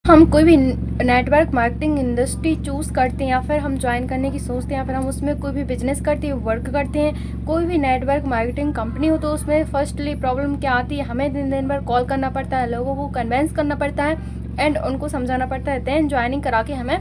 हम कोई भी नेटवर्क मार्केटिंग इंडस्ट्री चूज़ करते हैं या फिर हम ज्वाइन करने की सोचते हैं या फिर हम उसमें कोई भी बिजनेस करते हैं, वर्क करते हैं, कोई भी नेटवर्क मार्केटिंग कंपनी हो, तो उसमें फर्स्टली प्रॉब्लम क्या आती है, हमें दिन दिन भर कॉल करना पड़ता है, लोगों को कन्वेंस करना पड़ता है एंड उनको समझाना पड़ता है, देन ज्वाइनिंग करा के हमें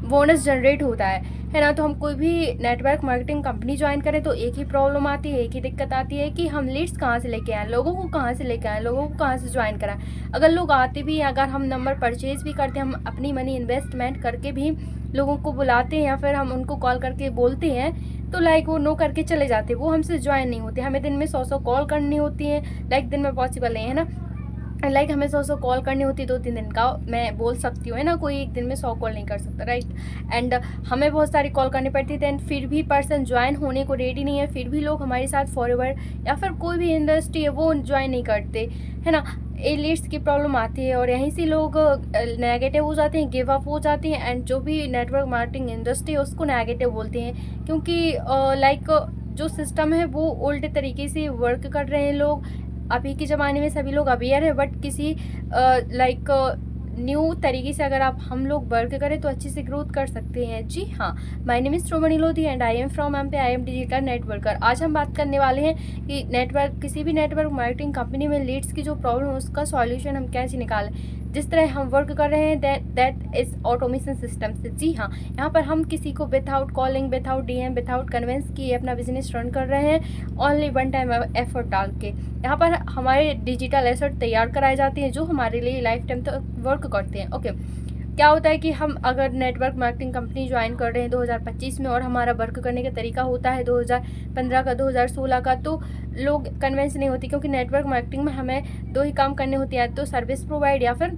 बोनस जनरेट होता है ना। तो हम कोई भी नेटवर्क मार्केटिंग कंपनी ज्वाइन करें तो एक ही प्रॉब्लम आती है, एक ही दिक्कत आती है कि हम लीड्स कहाँ से लेके आएँ, लोगों को कहाँ से लेके आएँ, लोगों को कहाँ से ज्वाइन कराएं। अगर लोग आते भी हैं, अगर हम नंबर परचेज़ भी करते हैं, हम अपनी मनी इन्वेस्टमेंट करके भी लोगों को बुलाते हैं या फिर हम उनको कॉल करके बोलते हैं, तो लाइक वो नो करके चले जाते हैं, वो हमसे ज्वाइन नहीं होते। हमें दिन में 100 कॉल करनी होती हैं, लाइक दिन में पॉसिबल नहीं है ना, लाइक हमें 100 कॉल करनी होती है 2-3 दिन का, मैं बोल सकती हूँ, है ना, कोई एक दिन में 100 कॉल नहीं कर सकता, राइट। एंड हमें बहुत सारी कॉल करनी पड़ती थी एंड फिर भी पर्सन ज्वाइन होने को रेडी नहीं है, फिर भी लोग हमारे साथ फॉरएवर या फिर कोई भी इंडस्ट्री है वो ज्वाइन नहीं करते, है ना। ए लीड्स की प्रॉब्लम आती है और यहीं से लोग नेगेटिव हो जाते हैं, गिव अप हो जाते हैं एंड जो भी नेटवर्क मार्केटिंग इंडस्ट्री है उसको नेगेटिव बोलते हैं, क्योंकि लाइक जो सिस्टम है वो उल्टे तरीके से वर्क कर रहे हैं लोग। अभी के ज़माने में सभी लोग अवेयर है, बट किसी लाइक न्यू तरीके से अगर हम लोग वर्क करें तो अच्छे से ग्रोथ कर सकते हैं। जी हाँ, my name is Romni Lodhi and I am from M pay, I M digital networker. आज हम बात करने वाले हैं कि किसी भी नेटवर्क मार्केटिंग कंपनी में लीड्स की जो प्रॉब्लम है उसका सॉल्यूशन हम कैसे निकालें। जिस तरह हम वर्क कर रहे हैं दैट इज़ ऑटोमेशन सिस्टम से। जी हाँ, यहाँ पर हम किसी को without calling, without DM, without convince किए अपना बिजनेस रन कर रहे हैं, ओनली वन टाइम एफर्ट डाल के। यहाँ पर हमारे डिजिटल एसेट तैयार कराए जाते हैं जो हमारे लिए लाइफ टाइम तक वर्क करते हैं। ओके, क्या होता है कि हम अगर नेटवर्क मार्केटिंग कंपनी ज्वाइन कर रहे हैं 2025 में और हमारा वर्क करने का तरीका होता है 2015 का, 2016 का, तो लोग कन्विंस नहीं होती, क्योंकि नेटवर्क मार्केटिंग में हमें दो ही काम करने होते हैं, तो सर्विस प्रोवाइड या फिर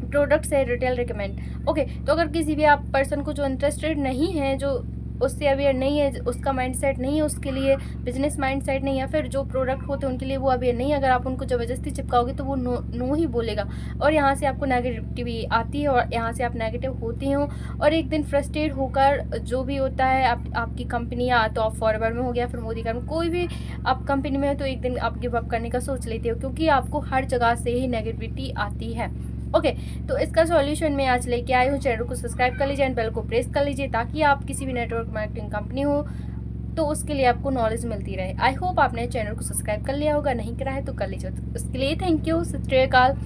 प्रोडक्ट से रिटेल रिकमेंड। ओके, तो अगर किसी भी आप पर्सन को जो इंटरेस्टेड नहीं है, जो उससे अवेयर नहीं है, उसका माइंडसेट नहीं है, उसके लिए बिजनेस माइंडसेट नहीं है, या फिर जो प्रोडक्ट होते हैं उनके लिए वो अवेयर नहीं है, अगर आप उनको ज़बरदस्ती चिपकाओगे तो वो नो ही बोलेगा और यहाँ से आपको नेगेटिविटी आती है और यहाँ से आप नेगेटिव होती हो और एक दिन फ्रस्ट्रेट होकर जो भी होता है आपकी कंपनी, या तो आप फॉरवर्ड में हो गया, फिर मोदी का कोई भी आप कंपनी में हो, तो एक दिन आप गिव अप करने का सोच लेते हो, क्योंकि आपको हर जगह से ही नेगेटिविटी आती है। ओके, तो इसका सॉल्यूशन मैं आज लेके आई हूँ। चैनल को सब्सक्राइब कर लीजिए एंड बेल को प्रेस कर लीजिए, ताकि आप किसी भी नेटवर्क मार्केटिंग कंपनी हो तो उसके लिए आपको नॉलेज मिलती रहे। आई होप आपने चैनल को सब्सक्राइब कर लिया होगा, नहीं करा है तो कर लीजिए। तो उसके लिए थैंक यू, सत श्री अकाल।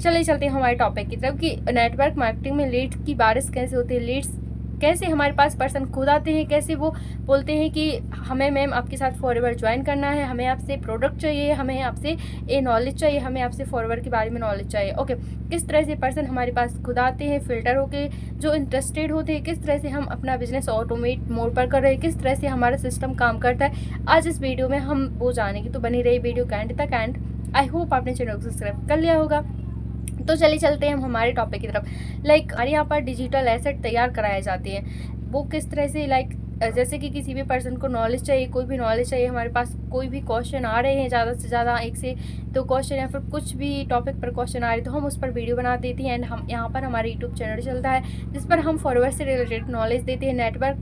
चले चलते हैं हमारे टॉपिक की तरफ कि नेटवर्क मार्केटिंग में लीड्स की बारिश कैसे होती है, लीड्स कैसे हमारे पास पर्सन खुद आते हैं, कैसे वो बोलते हैं कि हमें मैम आपके साथ फॉरवर्ड ज्वाइन करना है, हमें आपसे प्रोडक्ट चाहिए, हमें आपसे ये नॉलेज चाहिए, हमें आपसे फॉरवर्ड के बारे में नॉलेज चाहिए। ओके, किस तरह से पर्सन हमारे पास खुद आते हैं फिल्टर होके, जो इंटरेस्टेड होते हैं, किस तरह से हम अपना बिजनेस ऑटोमेट मोड पर कर रहे हैं, किस तरह से हमारा सिस्टम काम करता है, आज इस वीडियो में हम वो जानेंगे। तो बनी रही वीडियो के एंड तक एंड आई होप आपने चैनल को सब्सक्राइब कर लिया होगा। तो चलिए चलते हैं हम हमारे टॉपिक की तरफ। लाइक हमारे यहाँ पर डिजिटल एसेट तैयार कराए जाते हैं, वो किस तरह से, लाइक जैसे कि किसी भी पर्सन को नॉलेज चाहिए, कोई भी नॉलेज चाहिए, हमारे पास कोई भी क्वेश्चन आ रहे हैं, ज़्यादा से ज़्यादा एक से दो क्वेश्चन या फिर कुछ भी टॉपिक पर क्वेश्चन आ रहे हैं, तो हम उस पर वीडियो बना देते हैं एंड हम यहाँ पर हमारा यूट्यूब चैनल चलता है जिस पर हम फॉरवर्ड से रिलेटेड नॉलेज देते हैं, नेटवर्क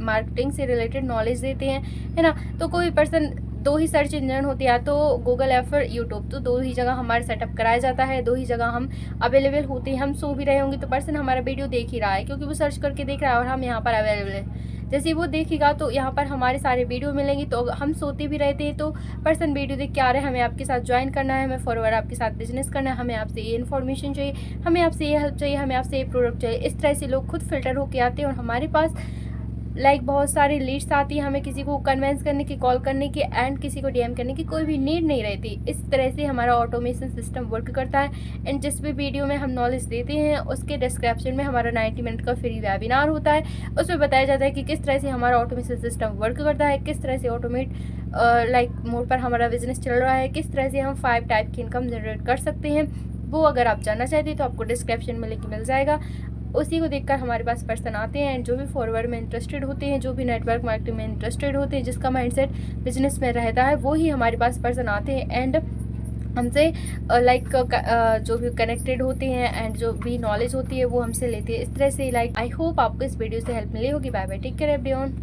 मार्केटिंग से रिलेटेड नॉलेज देते हैं, है ना। तो कोई पर्सन, दो ही सर्च इंजन होते हैं, तो गूगल या फिर यूट्यूब, तो दो ही जगह हमारा सेटअप कराया जाता है, दो ही जगह हम अवेलेबल होते हैं। हम सो भी रहे होंगे तो पर्सन हमारा वीडियो देख ही रहा है, क्योंकि वो सर्च करके देख रहा है और हम यहाँ पर अवेलेबल है। जैसे वो देखेगा तो यहाँ पर हमारे सारे वीडियो मिलेंगे, तो हम सोते भी रहते हैं तो पर्सन वीडियो देख के आ रहे हैं, हमें आपके साथ ज्वाइन करना है, हमें फॉरवर्ड आपके साथ बिजनेस करना है, हमें आपसे ये इन्फॉर्मेशन चाहिए, हमें आपसे ये हेल्प चाहिए, हमें आपसे ये प्रोडक्ट चाहिए। इस तरह से लोग खुद फिल्टर होके आते हैं और हमारे पास लाइक बहुत सारी लीड्स आती है, हमें किसी को कन्वेंस करने की, कॉल करने की एंड किसी को डीएम करने की कोई भी नीड नहीं रहती। इस तरह से हमारा ऑटोमेशन सिस्टम वर्क करता है एंड जिस भी वीडियो में हम नॉलेज देते हैं उसके डिस्क्रिप्शन में हमारा 90 मिनट का फ्री वेबिनार होता है, उसमें बताया जाता है कि किस तरह से हमारा ऑटोमेशन सिस्टम वर्क करता है, किस तरह से ऑटोमेट लाइक मोड पर हमारा बिजनेस चल रहा है, किस तरह से हम 5 टाइप की इनकम जनरेट कर सकते हैं। वो अगर आप जानना चाहते हैं तो आपको डिस्क्रिप्शन में लिंक मिल जाएगा, उसी को देखकर हमारे पास पर्सन आते हैं एंड जो भी फॉरवर्ड में इंटरेस्टेड होते हैं, जो भी नेटवर्क मार्केटिंग में इंटरेस्टेड होते हैं, जिसका माइंडसेट बिजनेस में रहता है, वो ही हमारे पास पर्सन आते हैं एंड हमसे लाइक जो भी कनेक्टेड होते हैं एंड जो भी नॉलेज होती है वो हमसे लेते हैं। इस तरह से लाइक आई होप आपको इस वीडियो से हेल्प मिली होगी। Bye bye, take care everyone.